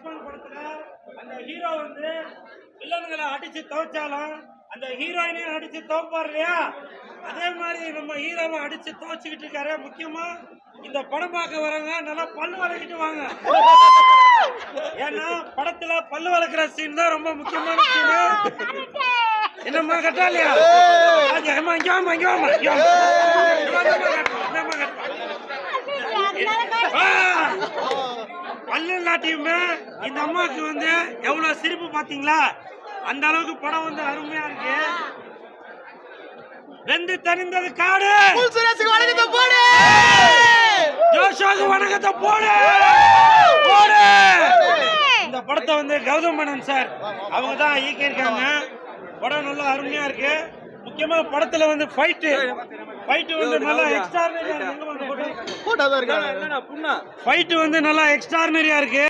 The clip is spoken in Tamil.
புஷ்பன் படத்துல அந்த ஹீரோ வந்து வில்லன்களை அடிச்சு துவைச்சாலும் அந்த ஹீரோயினையும் அடிச்சு துவைப்பார் இல்லையா, அதே மாதிரி நம்ம ஹீரோவை அடிச்சு துவைச்சுக்கிட்டு இருக்காரு. முக்கியமா இந்த படம் பார்க்க வரவங்க நல்லா பல்லு வளர்க்கிட்டு வாங்க. ஏன்னா படத்துல பல்லு வளர்க்குற சீன் தான் ரொம்ப முக்கியமான சீன். என்னம்மா கட்டா இல்லையா? பல்லு நாட்டியுமே இந்த அம்மாவுக்கு வந்து எவ்வளவு சிரிப்பு பாத்தீங்களா? அந்த அளவுக்கு படம் வந்து அருமையா இருக்கு. வெந்து தணிந்தது காடு, வணக்கத்தை போடு, ஜோஷாவுக்கு வணக்கத்தை போடு. இந்த படத்தை வந்து கௌதம் மேனன் சார் அவங்க தான் இயக்கியிருக்காங்க. படம் நல்லா அருமையா இருக்கு. முக்கியமா படத்துல வந்து ஃபைட் வந்து நல்லா எக்ஸ்ட்ரார்டினரியா இருக்கு. ஃபைட் வந்து நல்லா எக்ஸ்ட்ரார்டினரியா இருக்கு.